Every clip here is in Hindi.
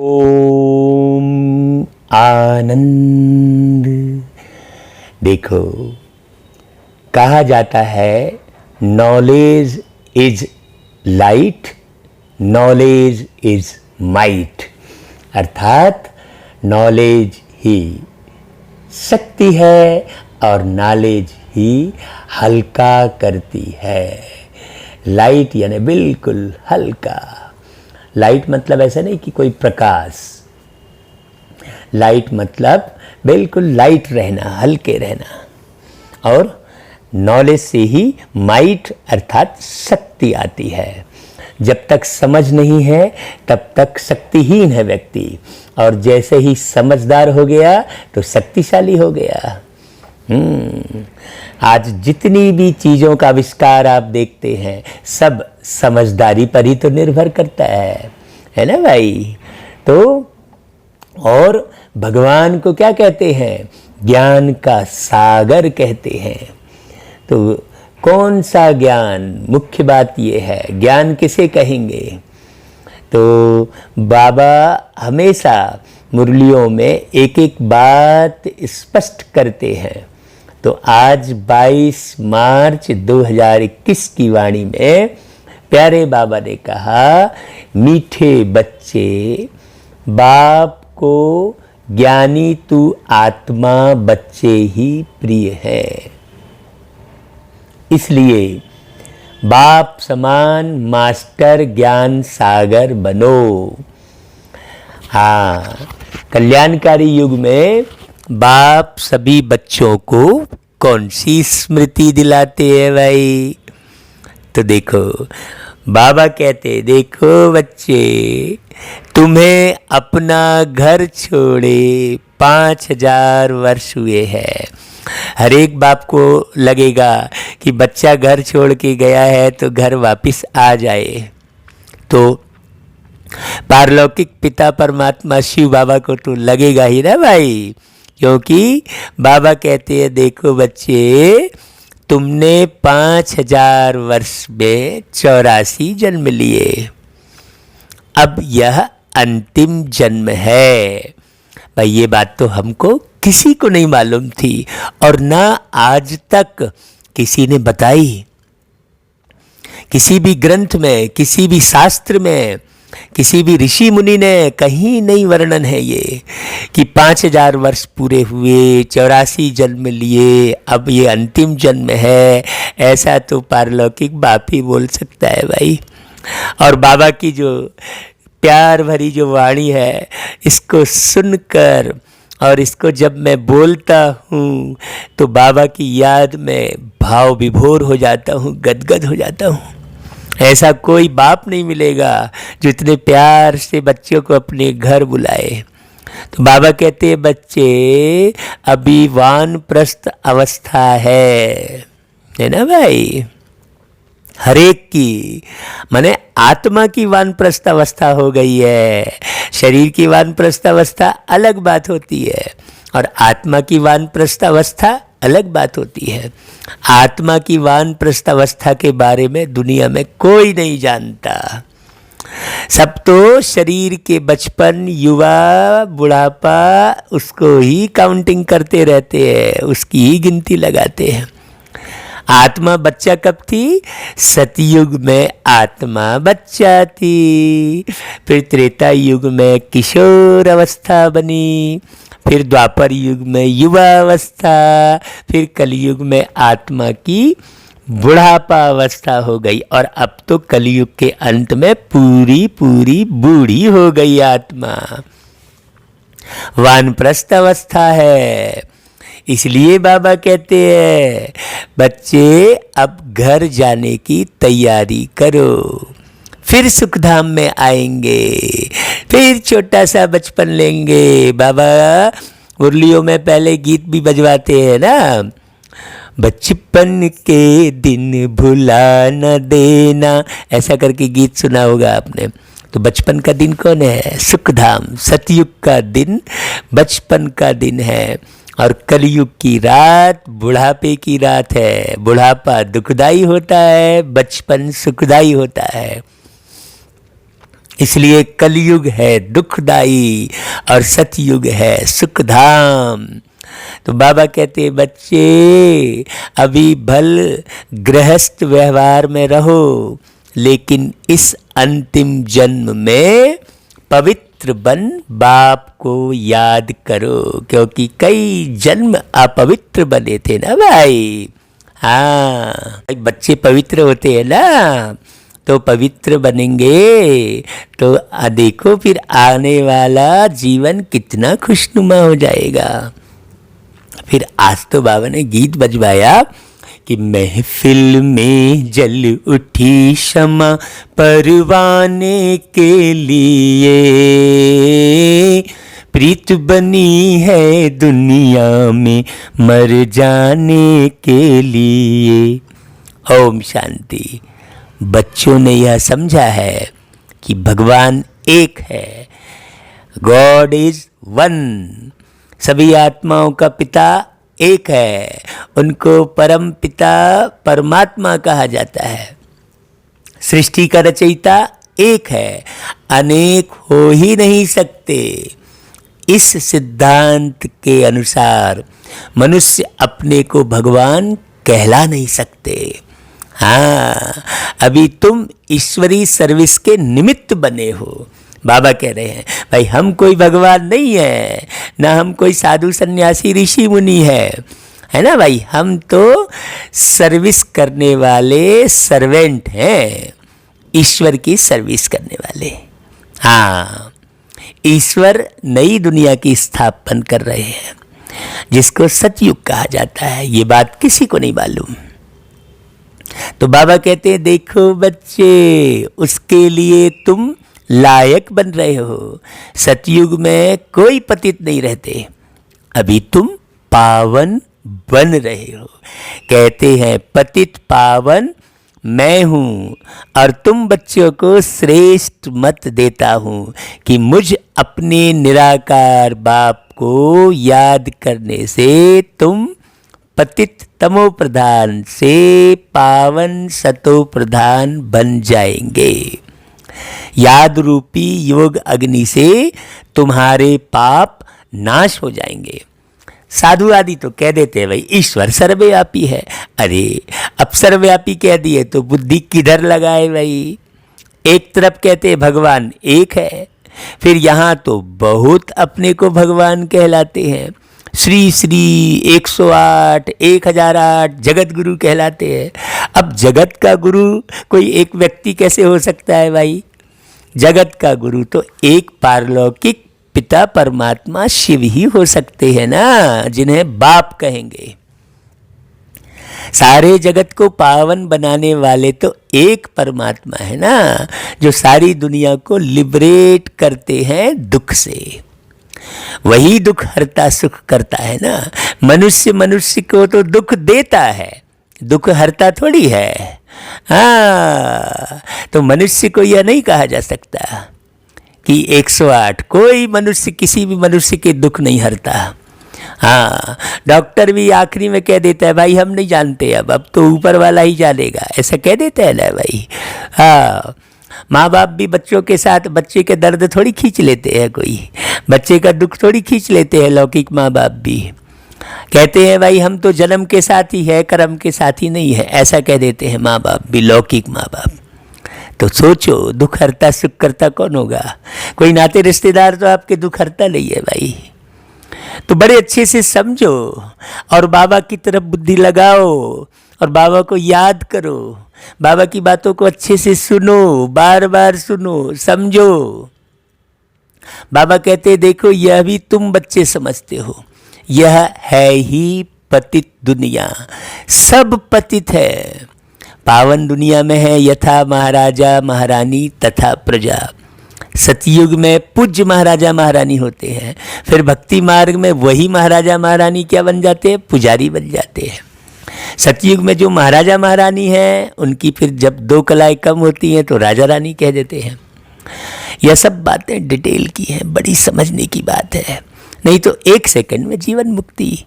ओम आनंद। देखो, कहा जाता है knowledge is light, knowledge is might. अर्थात नॉलेज ही शक्ति है और नॉलेज ही हल्का करती है। लाइट यानी बिल्कुल हल्का। लाइट मतलब ऐसा नहीं कि कोई प्रकाश, लाइट मतलब बिल्कुल लाइट रहना, हल्के रहना। और नॉलेज से ही माइट अर्थात शक्ति आती है। जब तक समझ नहीं है तब तक शक्तिहीन है व्यक्ति, और जैसे ही समझदार हो गया तो शक्तिशाली हो गया। आज जितनी भी चीज़ों का आविष्कार आप देखते हैं सब समझदारी पर ही तो निर्भर करता है ना भाई। तो और भगवान को क्या कहते हैं? ज्ञान का सागर कहते हैं। तो कौन सा ज्ञान? मुख्य बात ये है, ज्ञान किसे कहेंगे? तो बाबा हमेशा मुरलियों में एक एक बात स्पष्ट करते हैं। तो आज 22 मार्च 2021 की वाणी में प्यारे बाबा ने कहा, मीठे बच्चे बाप को ज्ञानी तू आत्मा बच्चे ही प्रिय है। इसलिए बाप समान मास्टर ज्ञान सागर बनो। हाँ, कल्याणकारी युग में बाप सभी बच्चों को कौन सी स्मृति दिलाते हैं भाई? तो देखो, बाबा कहते, देखो बच्चे, तुम्हें अपना घर छोड़े 5000 वर्ष हुए हैं। हर एक बाप को लगेगा कि बच्चा घर छोड़ के गया है तो घर वापस आ जाए। तो पारलौकिक पिता परमात्मा शिव बाबा को तो लगेगा ही ना भाई, क्योंकि बाबा कहते हैं, देखो बच्चे, तुमने 5000 वर्ष में 84 जन्म लिए, अब यह अंतिम जन्म है। भाई ये बात तो हमको किसी को नहीं मालूम थी और ना आज तक किसी ने बताई। किसी भी ग्रंथ में, किसी भी शास्त्र में, किसी भी ऋषि मुनि ने कहीं नहीं वर्णन है ये कि 5000 वर्ष पूरे हुए, 84 जन्म लिए, अब ये अंतिम जन्म है। ऐसा तो पारलौकिक बाप ही बोल सकता है भाई। और बाबा की जो प्यार भरी जो वाणी है, इसको सुनकर और इसको जब मैं बोलता हूँ तो बाबा की याद में भाव विभोर हो जाता हूँ, गदगद हो जाता हूँ। ऐसा कोई बाप नहीं मिलेगा जो इतने प्यार से बच्चों को अपने घर बुलाए। तो बाबा कहते हैं, बच्चे अभी वानप्रस्थ अवस्था है ना भाई। हर एक की, माने आत्मा की वानप्रस्थ अवस्था हो गई है। शरीर की वानप्रस्थ अवस्था अलग बात होती है और आत्मा की वानप्रस्थ अवस्था अलग बात होती है। आत्मा की वानप्रस्थ अवस्था के बारे में दुनिया में कोई नहीं जानता। सब तो शरीर के बचपन, युवा, बुढ़ापा, उसको ही काउंटिंग करते रहते हैं, उसकी ही गिनती लगाते हैं। आत्मा बच्चा कब थी? सतयुग में आत्मा बच्चा थी, फिर त्रेता युग में किशोर अवस्था बनी, फिर द्वापर युग में युवा अवस्था, फिर कलयुग में आत्मा की बुढ़ापा अवस्था हो गई, और अब तो कलयुग के अंत में पूरी पूरी बूढ़ी हो गई आत्मा। वानप्रस्थ अवस्था है। इसलिए बाबा कहते हैं, बच्चे अब घर जाने की तैयारी करो, फिर सुखधाम में आएंगे, फिर छोटा सा बचपन लेंगे। बाबा मुरलियों में पहले गीत भी बजवाते हैं ना, बचपन के दिन भुला न देना, ऐसा करके गीत सुना होगा आपने। तो बचपन का दिन कौन है? सुखधाम। सतयुग का दिन बचपन का दिन है, और कलयुग की रात बुढ़ापे की रात है। बुढ़ापा दुखदाई होता है, बचपन सुखदाई होता है। इसलिए कलयुग है दुखदाई और सतयुग है सुखधाम। तो बाबा कहते बच्चे अभी भल गृहस्थ व्यवहार में रहो, लेकिन इस अंतिम जन्म में पवित्र बन बाप को याद करो, क्योंकि कई जन्म अपवित्र बने थे ना भाई। हाँ, बच्चे पवित्र होते हैं ना, तो पवित्र बनेंगे तो देखो फिर आने वाला जीवन कितना खुशनुमा हो जाएगा। फिर आज तो बाबा ने गीत बजवाया कि महफिल में जल उठी शमा परवाने के लिए, प्रीत बनी है दुनिया में मर जाने के लिए। ओम शांति। बच्चों ने यह समझा है कि भगवान एक है, गॉड इज वन, सभी आत्माओं का पिता एक है, उनको परम पिता परमात्मा कहा जाता है। सृष्टि का रचयिता एक है, अनेक हो ही नहीं सकते। इस सिद्धांत के अनुसार मनुष्य अपने को भगवान कहला नहीं सकते। हाँ, अभी तुम ईश्वरी सर्विस के निमित्त बने हो। बाबा कह रहे हैं भाई हम कोई भगवान नहीं है, ना हम कोई साधु सन्यासी ऋषि मुनि है ना भाई, हम तो सर्विस करने वाले सर्वेंट हैं, ईश्वर की सर्विस करने वाले। हाँ, ईश्वर नई दुनिया की स्थापना कर रहे हैं, जिसको सतयुग कहा जाता है। ये बात किसी को नहीं मालूम। तो बाबा कहते हैं देखो बच्चे, उसके लिए तुम लायक बन रहे हो। सतयुग में कोई पतित नहीं रहते, अभी तुम पावन बन रहे हो। कहते हैं पतित पावन मैं हूँ, और तुम बच्चों को श्रेष्ठ मत देता हूँ कि मुझ अपने निराकार बाप को याद करने से तुम पतित तमो प्रधान से पावन सतो प्रधान बन जाएंगे। याद रूपी योग अग्नि से तुम्हारे पाप नाश हो जाएंगे। साधु आदि तो कह देते हैं भाई ईश्वर सर्वव्यापी है। अरे अब सर्वव्यापी कह दिए तो बुद्धि किधर लगाए भाई। एक तरफ कहते हैं भगवान एक है, फिर यहाँ तो बहुत अपने को भगवान कहलाते हैं। श्री श्री 108 1008 जगत गुरु कहलाते हैं। अब जगत का गुरु कोई एक व्यक्ति कैसे हो सकता है भाई। जगत का गुरु तो एक पारलौकिक पिता परमात्मा शिव ही हो सकते हैं ना, जिन्हें बाप कहेंगे। सारे जगत को पावन बनाने वाले तो एक परमात्मा है ना, जो सारी दुनिया को लिबरेट करते हैं दुख से। वही दुख हरता सुख करता है ना। मनुष्य को तो दुख देता है, दुख हरता थोड़ी है। हाँ, तो मनुष्य को यह नहीं कहा जा सकता कि 108 कोई मनुष्य किसी भी मनुष्य के दुख नहीं हरता। हाँ, डॉक्टर भी आखिरी में कह देता है भाई हम नहीं जानते, अब तो ऊपर वाला ही जानेगा, ऐसा कह देता है ना भाई। हाँ, माँ बाप भी बच्चों के साथ बच्चे के दर्द थोड़ी खींच लेते हैं, कोई बच्चे का दुख थोड़ी खींच लेते हैं। लौकिक माँ बाप भी कहते हैं भाई हम तो जन्म के साथ ही है, कर्म के साथ ही नहीं है, ऐसा कह देते हैं माँ बाप भी, लौकिक माँ बाप। तो सोचो दुख हरता सुख करता कौन होगा। कोई नाते रिश्तेदार तो आपके दुख हरता नहीं है भाई। तो बड़े अच्छे से समझो और बाबा की तरफ बुद्धि लगाओ और बाबा को याद करो। बाबा की बातों को अच्छे से सुनो, बार बार सुनो, समझो। बाबा कहते देखो यह भी तुम बच्चे समझते हो, यह है ही पतित दुनिया, सब पतित है। पावन दुनिया में है यथा महाराजा महारानी तथा प्रजा। सतयुग में पूज्य महाराजा महारानी होते हैं, फिर भक्ति मार्ग में वही महाराजा महारानी क्या बन जाते हैं, पुजारी बन जाते हैं। सतयुग में जो महाराजा महारानी हैं उनकी फिर जब 2 कलाएं कम होती हैं तो राजा रानी कह देते हैं। यह सब बातें डिटेल की हैं, बड़ी समझने की बात है, नहीं तो 1 सेकंड में जीवन मुक्ति।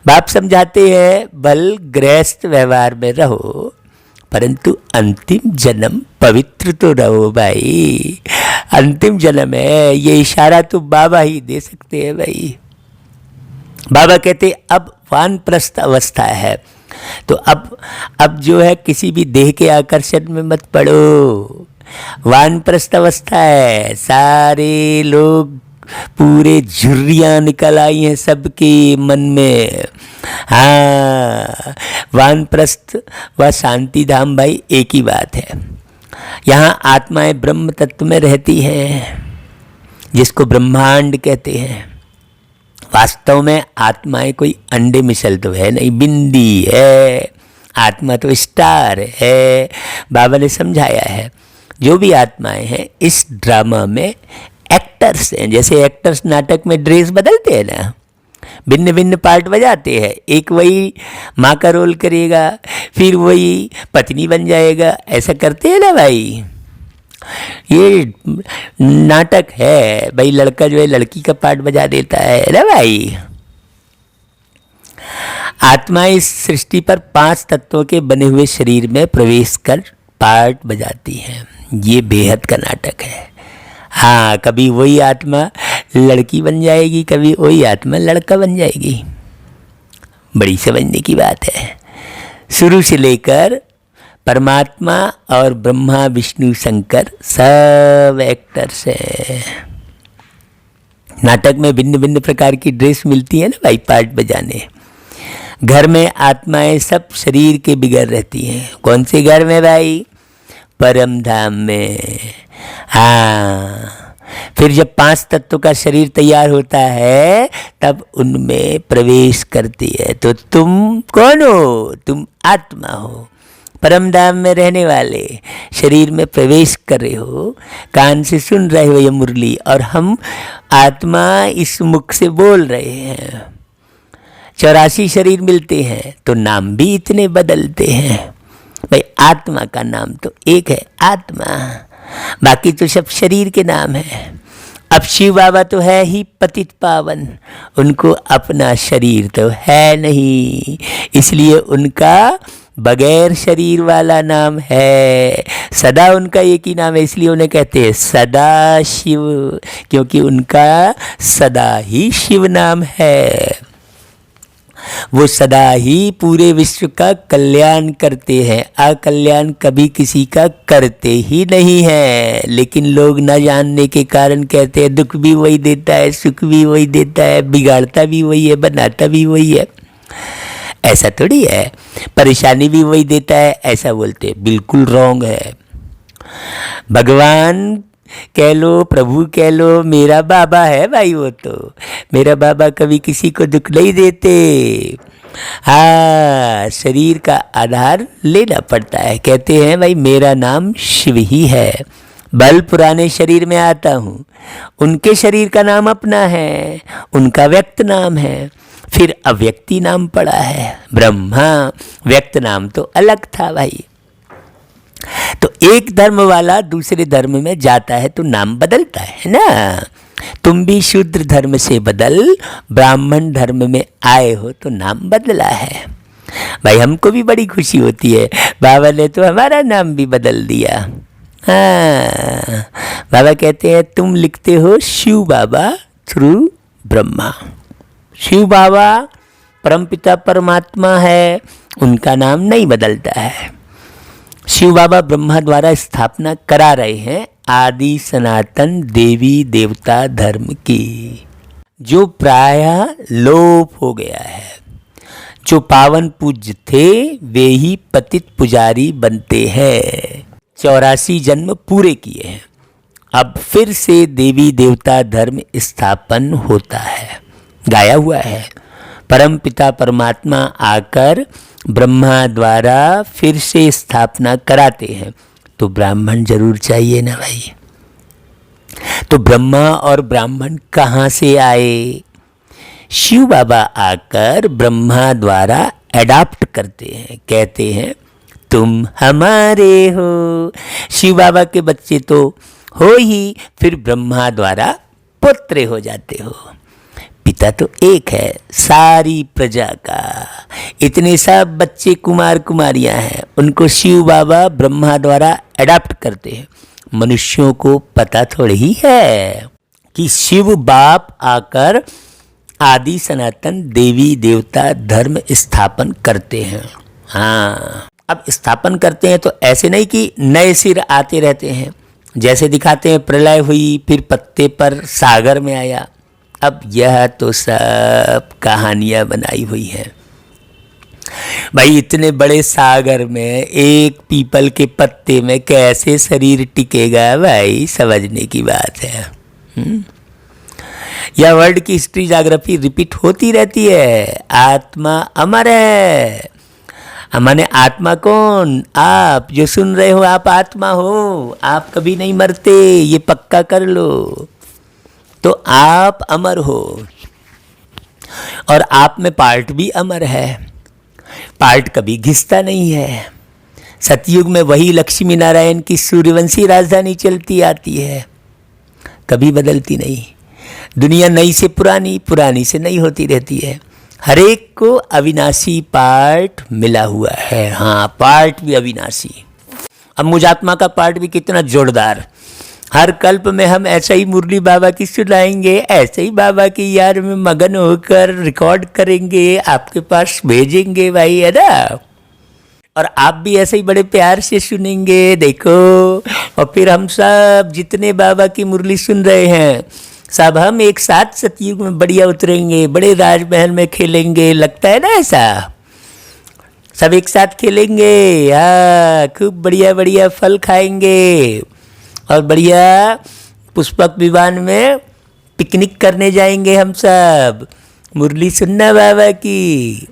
बाप समझाते हैं बल गृहस्थ व्यवहार में रहो, परंतु अंतिम जन्म पवित्र तो रहो भाई। अंतिम जन्म है, ये इशारा तो बाबा ही दे सकते हैं भाई। बाबा कहते अब वानप्रस्थ अवस्था है, तो अब जो है किसी भी देह के आकर्षण में मत पड़ो। वानप्रस्थ अवस्था है, सारे लोग पूरे झुर्रियाँ निकल आई हैं सबके मन में। हाँ, वानप्रस्थ व शांति धाम भाई एक ही बात है। यहाँ आत्माएं ब्रह्म तत्व में रहती हैं, जिसको ब्रह्मांड कहते हैं। वास्तव में आत्माएं कोई अंडे मिसल तो है नहीं, बिंदी है। आत्मा तो स्टार है। बाबा ने समझाया है, जो भी आत्माएं हैं इस ड्रामा में एक्टर्स हैं। जैसे एक्टर्स नाटक में ड्रेस बदलते हैं ना, भिन्न भिन्न पार्ट बजाते हैं, एक वही माँ का रोल करेगा, फिर वही पत्नी बन जाएगा, ऐसा करते हैं ना भाई। ये नाटक है भाई, लड़का जो है लड़की का पार्ट बजा देता है ना भाई। आत्मा इस सृष्टि पर 5 तत्वों के बने हुए शरीर में प्रवेश कर पार्ट बजाती है। ये बेहद का नाटक है। हाँ, कभी वही आत्मा लड़की बन जाएगी, कभी वही आत्मा लड़का बन जाएगी। बड़ी समझने की बात है। शुरू से लेकर परमात्मा और ब्रह्मा विष्णु शंकर सब एक्टर्स हैं। नाटक में भिन्न भिन्न प्रकार की ड्रेस मिलती है ना भाई, पार्ट बजाने। घर में आत्माएं सब शरीर के बिगड़ रहती हैं। कौन से घर में भाई? परम धाम में। हाँ, फिर जब 5 तत्वों का शरीर तैयार होता है तब उनमें प्रवेश करती है। तो तुम कौन हो? तुम आत्मा हो, परम धाम में रहने वाले, शरीर में प्रवेश कर रहे हो, कान से सुन रहे हो ये मुरली, और हम आत्मा इस मुख से बोल रहे हैं। 84 शरीर मिलते हैं तो नाम भी इतने बदलते हैं भाई। आत्मा का नाम तो एक है, आत्मा, बाकी तो सब शरीर के नाम है। अब शिव बाबा तो है ही पतित पावन, उनको अपना शरीर तो है नहीं, इसलिए उनका बगैर शरीर वाला नाम है। सदा उनका एक ही नाम है, इसलिए उन्हें कहते हैं सदा शिव, क्योंकि उनका सदा ही शिव नाम है। वो सदा ही पूरे विश्व का कल्याण करते हैं, अकल्याण कभी किसी का करते ही नहीं है। लेकिन लोग न जानने के कारण कहते हैं दुख भी वही देता है, सुख भी वही देता है, बिगाड़ता भी वही है, बनाता भी वही है। ऐसा थोड़ी है। परेशानी भी वही देता है, ऐसा बोलते, बिल्कुल रॉन्ग है। भगवान कह लो, प्रभु कह लो, मेरा बाबा है भाई। वो तो मेरा बाबा कभी किसी को दुख नहीं देते। हाँ, शरीर का आधार लेना पड़ता है। कहते हैं भाई मेरा नाम शिव ही है, बल पुराने शरीर में आता हूँ। उनके शरीर का नाम अपना है, उनका व्यक्त नाम है, फिर अव्यक्ति नाम पड़ा है ब्रह्मा। व्यक्त नाम तो अलग था भाई। तो एक धर्म वाला दूसरे धर्म में जाता है तो नाम बदलता है ना। तुम भी शूद्र धर्म से बदल ब्राह्मण धर्म में आए हो तो नाम बदला है भाई। हमको भी बड़ी खुशी होती है, बाबा ने तो हमारा नाम भी बदल दिया। हाँ, बाबा कहते हैं तुम लिखते हो शिव बाबा थ्रू ब्रह्मा। शिव बाबा परमपिता परमात्मा है, उनका नाम नहीं बदलता है। शिव बाबा ब्रह्मा द्वारा स्थापना करा रहे हैं आदि सनातन देवी देवता धर्म की, जो प्रायः लोप हो गया है। जो पावन पूज्य थे वे ही पतित पुजारी बनते हैं। 84 जन्म पूरे किए हैं, अब फिर से देवी देवता धर्म स्थापन होता है। गाया हुआ है, परम पिता परमात्मा आकर ब्रह्मा द्वारा फिर से स्थापना कराते हैं, तो ब्राह्मण जरूर चाहिए ना भाई। तो ब्रह्मा और ब्राह्मण कहाँ से आए? शिव बाबा आकर ब्रह्मा द्वारा एडॉप्ट करते हैं, कहते हैं तुम हमारे हो। शिव बाबा के बच्चे तो हो ही, फिर ब्रह्मा द्वारा पुत्र हो जाते हो। पिता तो एक है सारी प्रजा का, इतने सब बच्चे कुमार कुमारियां हैं, उनको शिव बाबा ब्रह्मा द्वारा अडॉप्ट करते हैं। मनुष्यों को पता थोड़ी ही है कि शिव बाप आकर आदि सनातन देवी देवता धर्म स्थापन करते हैं। हाँ, अब स्थापन करते हैं तो ऐसे नहीं कि नए सिर आते रहते हैं, जैसे दिखाते हैं प्रलय हुई फिर पत्ते पर सागर में आया। अब यह तो सब कहानियां बनाई हुई हैं भाई। इतने बड़े सागर में एक पीपल के पत्ते में कैसे शरीर टिकेगा भाई, समझने की बात है। यह वर्ल्ड की हिस्ट्री ज्योग्राफी रिपीट होती रहती है। आत्मा अमर है। माने आत्मा कौन? आप जो सुन रहे हो, आप आत्मा हो। आप कभी नहीं मरते, ये पक्का कर लो। तो आप अमर हो और आप में पार्ट भी अमर है। पार्ट कभी घिसता नहीं है। सतयुग में वही लक्ष्मी नारायण की सूर्यवंशी राजधानी चलती आती है, कभी बदलती नहीं। दुनिया नई से पुरानी, पुरानी से नई होती रहती है। हर एक को अविनाशी पार्ट मिला हुआ है। हाँ, पार्ट भी अविनाशी। अब मुझात्मा का पार्ट भी कितना जोरदार। हर कल्प में हम ऐसा ही मुरली बाबा की सुनाएंगे, ऐसे ही बाबा की याद में मगन होकर रिकॉर्ड करेंगे, आपके पास भेजेंगे भाई, है ना। और आप भी ऐसे ही बड़े प्यार से सुनेंगे, देखो। और फिर हम सब जितने बाबा की मुरली सुन रहे हैं, सब हम एक साथ सतयुग में बढ़िया उतरेंगे, बड़े राजमहल में खेलेंगे। लगता है ना ऐसा? सब एक साथ खेलेंगे, हाँ, खूब बढ़िया बढ़िया फल खाएंगे और बढ़िया पुष्पक विमान में पिकनिक करने जाएंगे हम सब। मुरली सुनना बाबा की।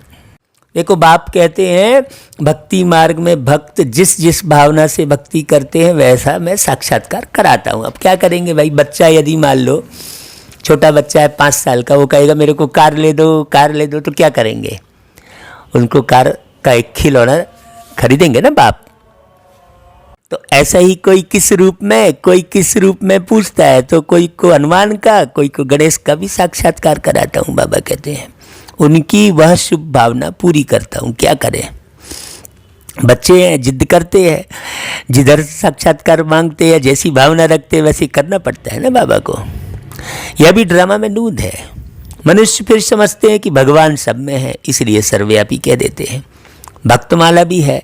देखो, बाप कहते हैं भक्ति मार्ग में भक्त जिस जिस भावना से भक्ति करते हैं वैसा मैं साक्षात्कार कराता हूँ। अब क्या करेंगे भाई? बच्चा यदि मान लो छोटा बच्चा है 5 साल का, वो कहेगा मेरे को कार ले दो, कार ले दो, तो क्या करेंगे? उनको कार का एक खिलौना खरीदेंगे ना बाप। तो ऐसा ही कोई किस रूप में, कोई किस रूप में पूछता है, तो कोई को हनुमान का, कोई को गणेश का भी साक्षात्कार कराता हूँ बाबा कहते हैं। उनकी वह शुभ भावना पूरी करता हूँ। क्या करें, बच्चे हैं, जिद करते हैं, जिधर साक्षात्कार मांगते हैं, जैसी भावना रखते हैं वैसे करना पड़ता है ना बाबा को। यह भी ड्रामा में नूद है। मनुष्य फिर समझते हैं कि भगवान सब में है, इसलिए सर्वव्यापी कह देते हैं। भक्तमाला भी है।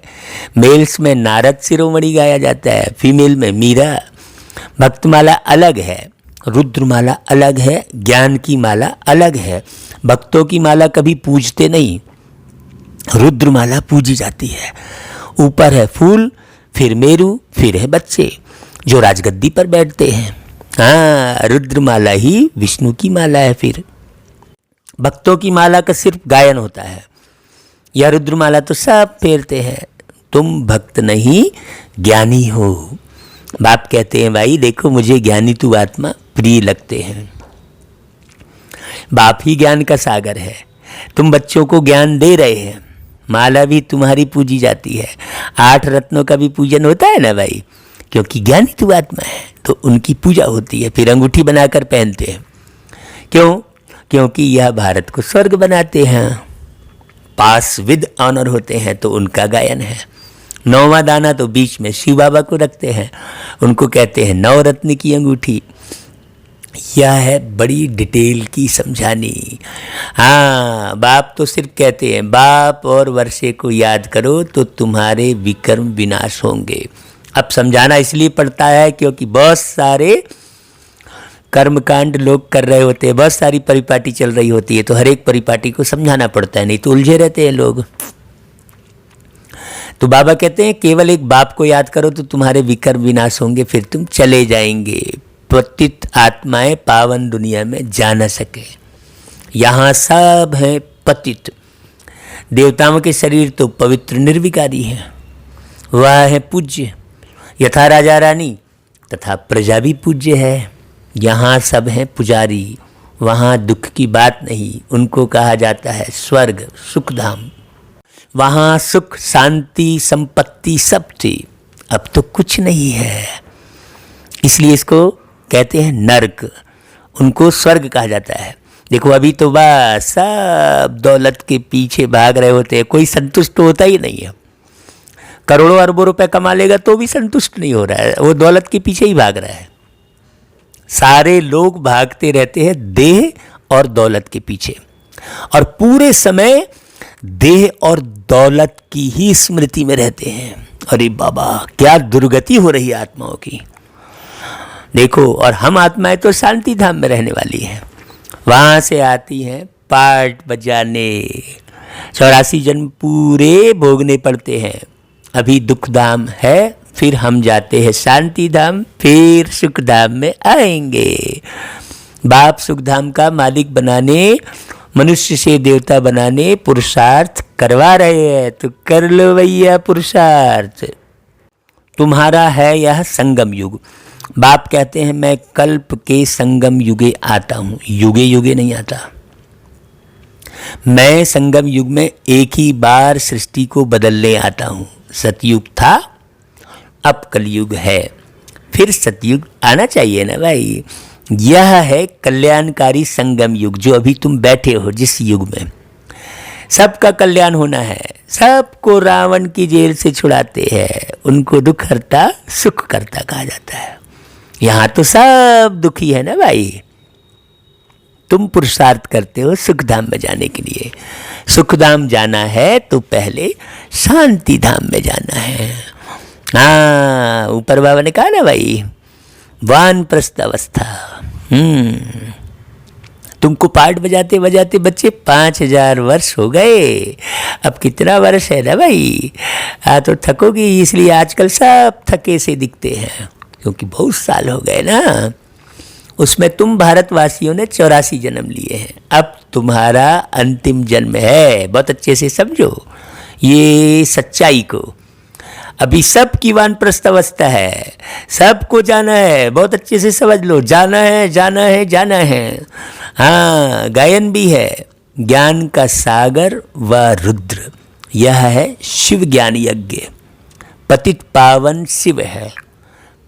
मेल्स में नारद शिरोमणि गाया जाता है, फीमेल में मीरा। भक्तमाला अलग है, रुद्रमाला अलग है, ज्ञान की माला अलग है। भक्तों की माला कभी पूजते नहीं, रुद्रमाला पूजी जाती है। ऊपर है फूल, फिर मेरू, फिर है बच्चे जो राजगद्दी पर बैठते हैं। हाँ, रुद्रमाला ही विष्णु की माला है। फिर भक्तों की माला का सिर्फ गायन होता है। यह रुद्रमाला तो सब फेरते हैं। तुम भक्त नहीं ज्ञानी हो। बाप कहते हैं भाई देखो, मुझे ज्ञानी तू आत्मा प्रिय लगते हैं। बाप ही ज्ञान का सागर है। तुम बच्चों को ज्ञान दे रहे हैं, माला भी तुम्हारी पूजी जाती है। 8 रत्नों का भी पूजन होता है ना भाई, क्योंकि ज्ञानी तू आत्मा है तो उनकी पूजा होती है। फिर अंगूठी बनाकर पहनते हैं। क्यों? क्योंकि यह भारत को स्वर्ग बनाते हैं। पास विद ऑनर होते हैं तो उनका गायन है। 9वां दाना तो बीच में शिव बाबा को रखते हैं, उनको कहते हैं 9 रत्न की अंगूठी। यह है बड़ी डिटेल की समझानी। हाँ, बाप तो सिर्फ कहते हैं बाप और वर्षे को याद करो तो तुम्हारे विकर्म विनाश होंगे। अब समझाना इसलिए पड़ता है क्योंकि बहुत सारे कर्मकांड लोग कर रहे होते हैं, बहुत सारी परिपाटी चल रही होती है, तो हर एक परिपाटी को समझाना पड़ता है, नहीं तो उलझे रहते हैं लोग। तो बाबा कहते हैं केवल एक बाप को याद करो तो तुम्हारे विकर्म विनाश होंगे, फिर तुम चले जाएंगे। पतित आत्माएं पावन दुनिया में जा न सके। यहाँ सब है पतित। देवताओं के शरीर तो पवित्र निर्विकारी है, वह है पूज्य। यथा राजा रानी तथा प्रजा भी पूज्य है। यहाँ सब हैं पुजारी, वहाँ दुख की बात नहीं, उनको कहा जाता है स्वर्ग, सुखधाम। वहाँ सुख शांति संपत्ति सब थी, अब तो कुछ नहीं है, इसलिए इसको कहते हैं नर्क। उनको स्वर्ग कहा जाता है। देखो अभी तो बस सब दौलत के पीछे भाग रहे होते हैं, कोई संतुष्ट होता ही नहीं है। करोड़ों अरबों रुपए कमा लेगा तो भी संतुष्ट नहीं हो रहा है, वो दौलत के पीछे ही भाग रहा है। सारे लोग भागते रहते हैं देह और दौलत के पीछे, और पूरे समय देह और दौलत की ही स्मृति में रहते हैं। अरे बाबा, क्या दुर्गति हो रही है आत्माओं की। देखो, और हम आत्माएं तो शांति धाम में रहने वाली हैं, वहां से आती हैं पाठ बजाने, 84 जन्म पूरे भोगने पड़ते हैं। अभी दुख धाम है, फिर हम जाते हैं शांति धाम, फिर सुख धाम में आएंगे। बाप सुख धाम का मालिक बनाने, मनुष्य से देवता बनाने पुरुषार्थ करवा रहे हैं, तो कर लो भैया पुरुषार्थ। तुम्हारा है यह संगम युग। बाप कहते हैं मैं कल्प के संगम युगे आता हूं, युगे युगे नहीं आता। मैं संगम युग में एक ही बार सृष्टि को बदलने आता हूं। सतयुग था, अब कलयुग है, फिर सतयुग आना चाहिए ना भाई। यह है कल्याणकारी संगम युग, जो अभी तुम बैठे हो जिस युग में सबका कल्याण होना है। सबको रावण की जेल से छुड़ाते हैं, उनको दुख हरता सुख करता कहा जाता है। यहां तो सब दुखी है ना भाई। तुम पुरुषार्थ करते हो सुख धाम में जाने के लिए। सुख धाम जाना है तो पहले शांति धाम में जाना है। हाँ, ऊपर बाबा ने कहा ना भाई, वानप्रस्थ अवस्था। तुमको पाठ बजाते बजाते बच्चे 5000 वर्ष हो गए, अब कितना वर्ष है ना भाई। तो थकोगी, इसलिए आजकल सब थके से दिखते हैं, क्योंकि बहुत साल हो गए ना। उसमें तुम भारतवासियों ने 84 जन्म लिए हैं, अब तुम्हारा अंतिम जन्म है। बहुत अच्छे से समझो ये सच्चाई को। अभी सबकी वानप्रस्थ अवस्था है, सबको जाना है, बहुत अच्छे से समझ लो। जाना है जाना है जाना है। हाँ, गायन भी है, ज्ञान का सागर व रुद्र, यह है शिव ज्ञान यज्ञ। पतित पावन शिव है,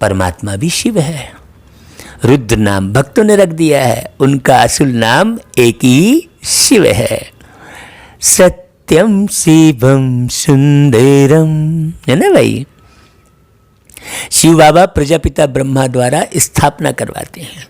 परमात्मा भी शिव है। रुद्र नाम भक्तों ने रख दिया है, उनका असल नाम एक ही शिव है। सत्यम शिवम सुंदरम, है ना भाई। शिव बाबा प्रजापिता ब्रह्मा द्वारा स्थापना करवाते हैं।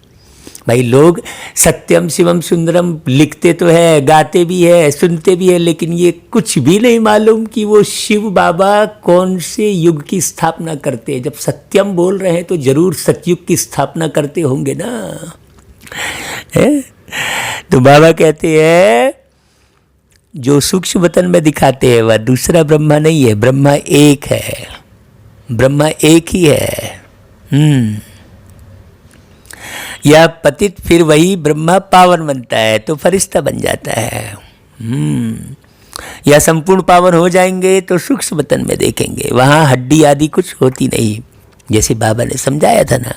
भाई लोग सत्यम शिवम सुंदरम लिखते तो है, गाते भी है, सुनते भी है, लेकिन ये कुछ भी नहीं मालूम कि वो शिव बाबा कौन से युग की स्थापना करते हैं। जब सत्यम बोल रहे हैं तो जरूर सतयुग की स्थापना करते होंगे ना, है? तो बाबा कहते हैं जो सूक्ष्म वतन में दिखाते हैं वह दूसरा ब्रह्मा नहीं है, ब्रह्मा एक है, ब्रह्मा एक ही है। यह पतित फिर वही ब्रह्मा पावन बनता है तो फरिश्ता बन जाता है। या संपूर्ण पावन हो जाएंगे तो सूक्ष्म वतन में देखेंगे, वहाँ हड्डी आदि कुछ होती नहीं। जैसे बाबा ने समझाया था ना,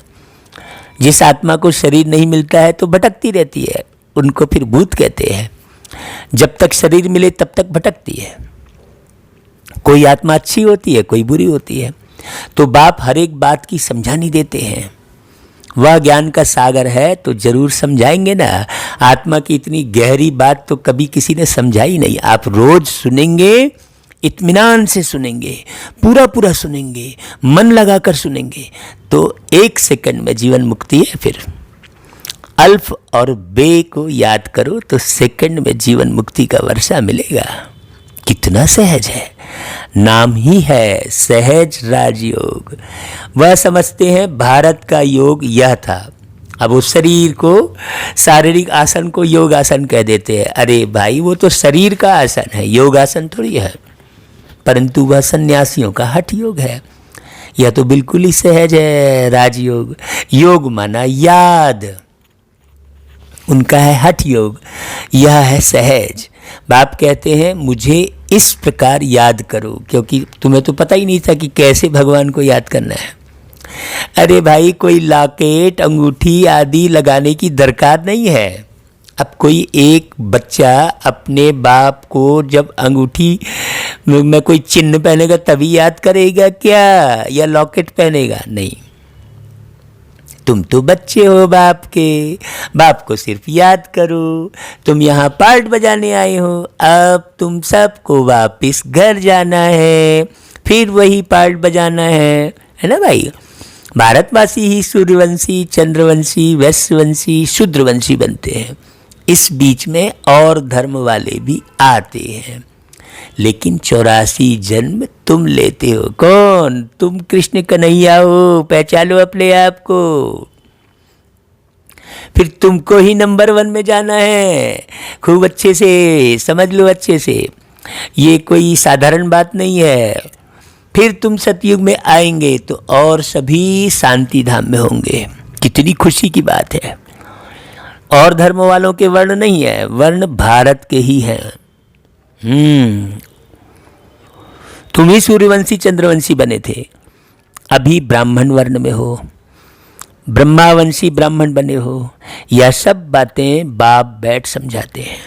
जिस आत्मा को शरीर नहीं मिलता है तो भटकती रहती है, उनको फिर भूत कहते हैं। जब तक शरीर मिले तब तक भटकती है। कोई आत्मा अच्छी होती है, कोई बुरी होती है। तो बाप हर एक बात की समझानी देते हैं। वह ज्ञान का सागर है तो जरूर समझाएंगे ना। आत्मा की इतनी गहरी बात तो कभी किसी ने समझाई नहीं। आप रोज सुनेंगे, इत्मीनान से सुनेंगे, पूरा पूरा सुनेंगे, मन लगाकर सुनेंगे, तो 1 सेकंड में जीवन मुक्ति है। फिर अल्फ और बे को याद करो तो सेकंड में जीवन मुक्ति का वर्षा मिलेगा। कितना सहज है, नाम ही है सहज राजयोग। वह समझते हैं भारत का योग यह था। अब उस शरीर को, शारीरिक आसन को योग आसन कह देते हैं। अरे भाई, वो तो शरीर का आसन है, योग आसन थोड़ी है। परंतु वह सन्यासियों का हठ योग है। यह तो बिल्कुल ही सहज है राजयोग। योग माना याद, उनका है हठ योग, यह है सहज। बाप कहते हैं मुझे इस प्रकार याद करो, क्योंकि तुम्हें तो पता ही नहीं था कि कैसे भगवान को याद करना है। अरे भाई, कोई लॉकेट अंगूठी आदि लगाने की दरकार नहीं है। अब कोई एक बच्चा अपने बाप को जब अंगूठी में कोई चिन्ह पहनेगा तभी याद करेगा क्या, या लॉकेट पहनेगा? नहीं। तुम तो बच्चे हो बाप के, बाप को सिर्फ याद करो। तुम यहाँ पार्ट बजाने आए हो, अब तुम सबको वापस घर जाना है, फिर वही पार्ट बजाना है ना भाई। भारतवासी ही सूर्यवंशी, चंद्रवंशी, वैश्यवंशी, शूद्रवंशी बनते हैं। इस बीच में और धर्म वाले भी आते हैं, लेकिन 84 जन्म तुम लेते हो। कौन? तुम कृष्ण कन्हैया हो, पहचानो अपने आप को। फिर तुमको ही नंबर 1 में जाना है। खूब अच्छे से समझ लो, अच्छे से, ये कोई साधारण बात नहीं है। फिर तुम सतयुग में आएंगे तो और सभी शांति धाम में होंगे। कितनी खुशी की बात है। और धर्म वालों के वर्ण नहीं है, वर्ण भारत के ही हैं। तुम ही सूर्यवंशी चंद्रवंशी बने थे, अभी ब्राह्मण वर्ण में हो, ब्रह्मावंशी ब्राह्मण बने हो। यह सब बातें बाप बैठ समझाते हैं।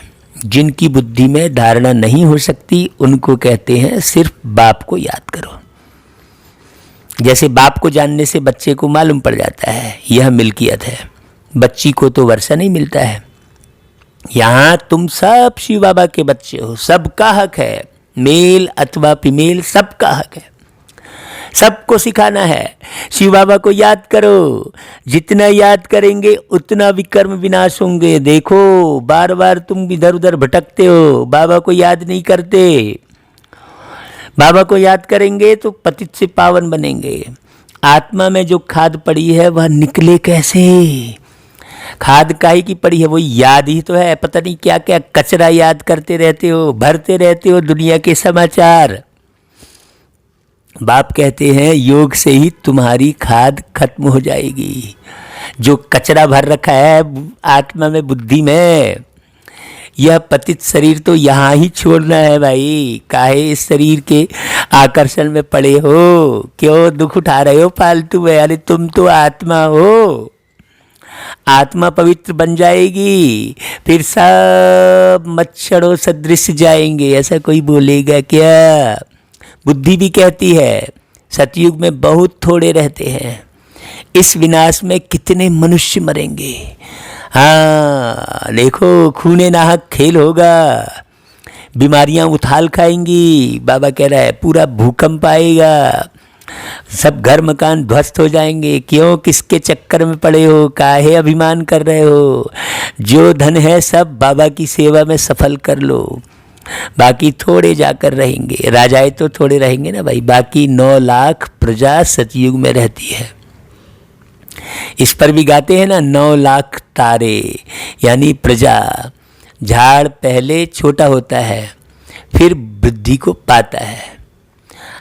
जिनकी बुद्धि में धारणा नहीं हो सकती उनको कहते हैं सिर्फ बाप को याद करो। जैसे बाप को जानने से बच्चे को मालूम पड़ जाता है यह मिल्कियत है, बच्ची को तो वर्षा नहीं मिलता है। यहाँ तुम सब शिव बाबा के बच्चे हो, सबका हक है, मेल अथवा फीमेल सबका हक है। सबको सिखाना है। शिव बाबा को याद करो, जितना याद करेंगे उतना विकर्म विनाश होंगे। देखो बार बार तुम इधर उधर भटकते हो, बाबा को याद नहीं करते। बाबा को याद करेंगे तो पतित से पावन बनेंगे। आत्मा में जो खाद पड़ी है वह निकले कैसे? खाद काहे की पड़ी है? वो याद ही तो है। पता नहीं क्या क्या कचरा याद करते रहते हो, भरते रहते हो दुनिया के समाचार। बाप कहते हैं योग से ही तुम्हारी खाद खत्म हो जाएगी। जो कचरा भर रखा है आत्मा में, बुद्धि में, यह पतित शरीर तो यहाँ ही छोड़ना है भाई। काहे इस शरीर के आकर्षण में पड़े हो? क्यों दुख उठा रहे हो फालतू में? अरे तुम तो आत्मा हो। आत्मा पवित्र बन जाएगी, फिर सब मच्छरों सदृश जाएंगे। ऐसा कोई बोलेगा क्या? बुद्धि भी कहती है सतयुग में बहुत थोड़े रहते हैं, इस विनाश में कितने मनुष्य मरेंगे। हाँ देखो, खूने नाहक खेल होगा, बीमारियां उथाल खाएंगी। बाबा कह रहा है पूरा भूकंप आएगा, सब घर मकान ध्वस्त हो जाएंगे। क्यों? किसके चक्कर में पड़े हो? काहे अभिमान कर रहे हो? जो धन है सब बाबा की सेवा में सफल कर लो, बाकी थोड़े जाकर रहेंगे। राजाएं तो थोड़े रहेंगे ना भाई। बाकी 9 लाख प्रजा सतयुग में रहती है। इस पर भी गाते हैं ना, 9 लाख तारे, यानी प्रजा। झाड़ पहले छोटा होता है फिर वृद्धि को पाता है।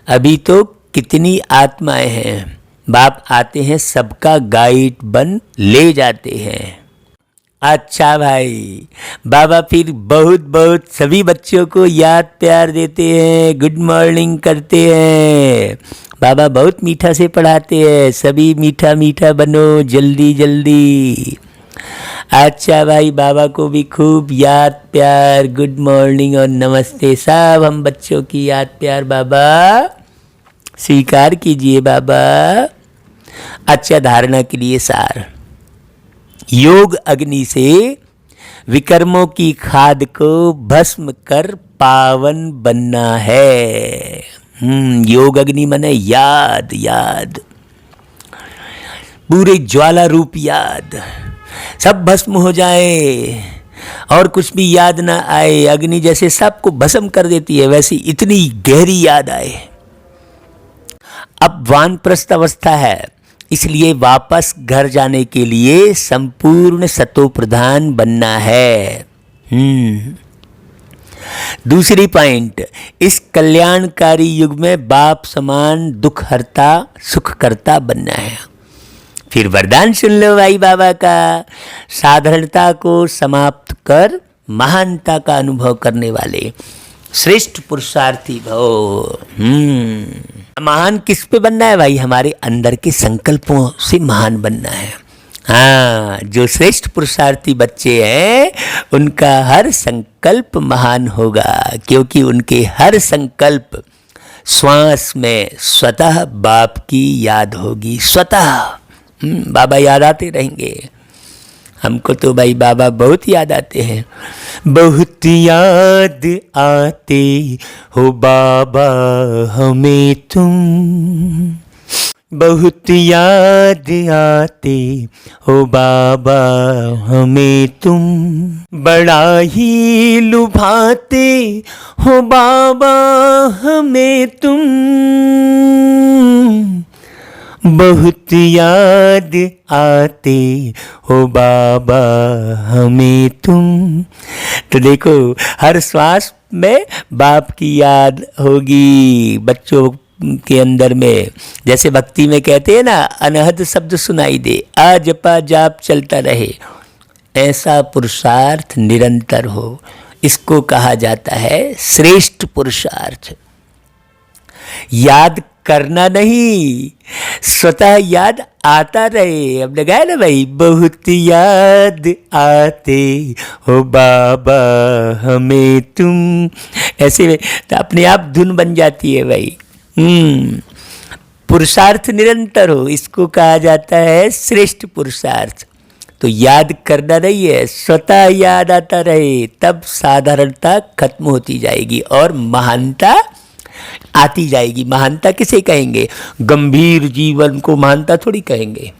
अभी तो कितनी आत्माएं हैं, बाप आते हैं सबका गाइड बन ले जाते हैं। अच्छा भाई, बाबा फिर बहुत बहुत सभी बच्चों को याद प्यार देते हैं, गुड मॉर्निंग करते हैं। बाबा बहुत मीठा से पढ़ाते हैं, सभी मीठा मीठा बनो जल्दी जल्दी। अच्छा भाई, बाबा को भी खूब याद प्यार, गुड मॉर्निंग और नमस्ते। सब हम बच्चों की याद प्यार बाबा स्वीकार कीजिए बाबा। अच्छा, धारणा के लिए सार। योग अग्नि से विकर्मों की खाद को भस्म कर पावन बनना है। योग अग्नि माने याद, याद, पूरे ज्वाला रूप याद। सब भस्म हो जाए और कुछ भी याद ना आए। अग्नि जैसे सबको भस्म कर देती है, वैसी इतनी गहरी याद आए। अब वानप्रस्थ अवस्था है, इसलिए वापस घर जाने के लिए संपूर्ण सतो प्रधान बनना है। दूसरी पॉइंट, इस कल्याणकारी युग में बाप समान दुख हरता सुख करता बनना है। फिर वरदान सुन लो भाई बाबा का, साधारणता को समाप्त कर महानता का अनुभव करने वाले श्रेष्ठ पुरुषार्थी भव। महान किस पे बनना है भाई? हमारे अंदर के संकल्पों से महान बनना है। हाँ, जो श्रेष्ठ पुरुषार्थी बच्चे हैं उनका हर संकल्प महान होगा, क्योंकि उनके हर संकल्प श्वास में स्वतः बाप की याद होगी। स्वतः बाबा याद आते रहेंगे। हमको तो भाई बाबा बहुत याद आते हैं। बहुत याद आते हो बाबा हमें तुम, बहुत याद आते हो बाबा हमें तुम, बड़ा ही लुभाते हो बाबा हमें तुम, बहुत याद आते हो बाबा हमें तुम। तो देखो हर श्वास में बाप की याद होगी बच्चों के अंदर में। जैसे भक्ति में कहते हैं ना, अनहद शब्द सुनाई दे, आ जपा जाप चलता रहे, ऐसा पुरुषार्थ निरंतर हो, इसको कहा जाता है श्रेष्ठ पुरुषार्थ। याद करना नहीं, स्वतः याद आता रहे। हमने कहा ना भाई, बहुत याद आते हो बाबा हमें तुम, ऐसे में तो अपने आप धुन बन जाती है भाई। पुरुषार्थ निरंतर हो, इसको कहा जाता है श्रेष्ठ पुरुषार्थ। तो याद करना नहीं है, स्वतः याद आता रहे, तब साधारणता खत्म होती जाएगी और महानता आती जाएगी। महानता किसे कहेंगे? गंभीर जीवन को महानता थोड़ी कहेंगे,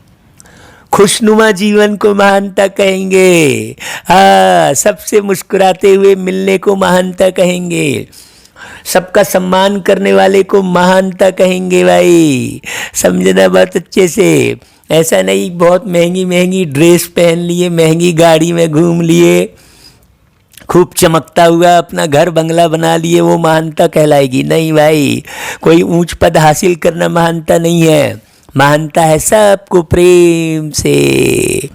खुशनुमा जीवन को महानता कहेंगे। हाँ, सबसे मुस्कुराते हुए मिलने को महानता कहेंगे, सबका सम्मान करने वाले को महानता कहेंगे भाई। समझना बहुत अच्छे से। ऐसा नहीं बहुत महंगी महंगी ड्रेस पहन लिए, महंगी गाड़ी में घूम लिए, खूब चमकता हुआ अपना घर बंगला बना लिए, वो महानता कहलाएगी? नहीं भाई, कोई ऊंच पद हासिल करना महानता नहीं है। महानता है सबको प्रेम से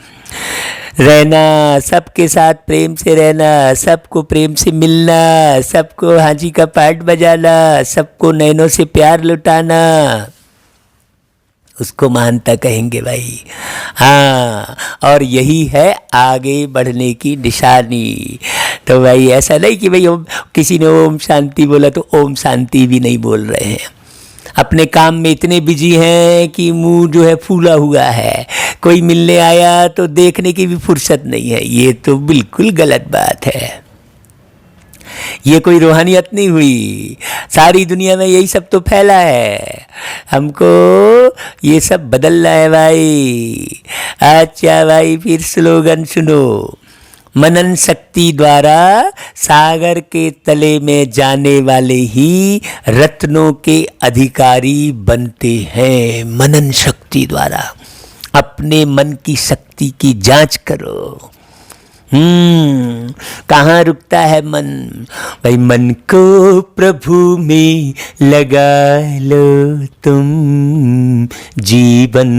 रहना, सबके साथ प्रेम से रहना, सबको प्रेम से मिलना, सबको हाजी का पाठ बजाना, सबको नैनों से प्यार लुटाना, उसको महानता कहेंगे भाई। हाँ, और यही है आगे बढ़ने की निशानी। तो भाई ऐसा नहीं कि भाई किसी ने ओम शांति बोला तो ओम शांति भी नहीं बोल रहे हैं। अपने काम में इतने बिजी हैं कि मुंह जो है फूला हुआ है, कोई मिलने आया तो देखने की भी फुर्सत नहीं है। ये तो बिल्कुल गलत बात है, ये कोई रूहानियत नहीं हुई। सारी दुनिया में यही सब तो फैला है, हमको ये सब बदलना है भाई। अच्छा भाई, फिर स्लोगन सुनो। मनन शक्ति द्वारा सागर के तले में जाने वाले ही रत्नों के अधिकारी बनते हैं। मनन शक्ति द्वारा अपने मन की शक्ति की जांच करो। कहाँ रुकता है मन? भाई मन को प्रभु में लगा लो तुम, जीवन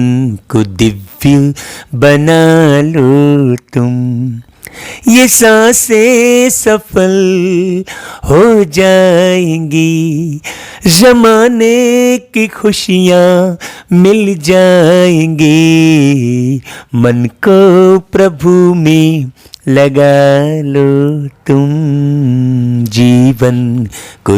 को दिव्य बना लो तुम, ये सांसें सफल हो जाएंगी, जमाने की खुशियाँ मिल जाएंगी। मन को प्रभु में लगा लो तुम, जीवन को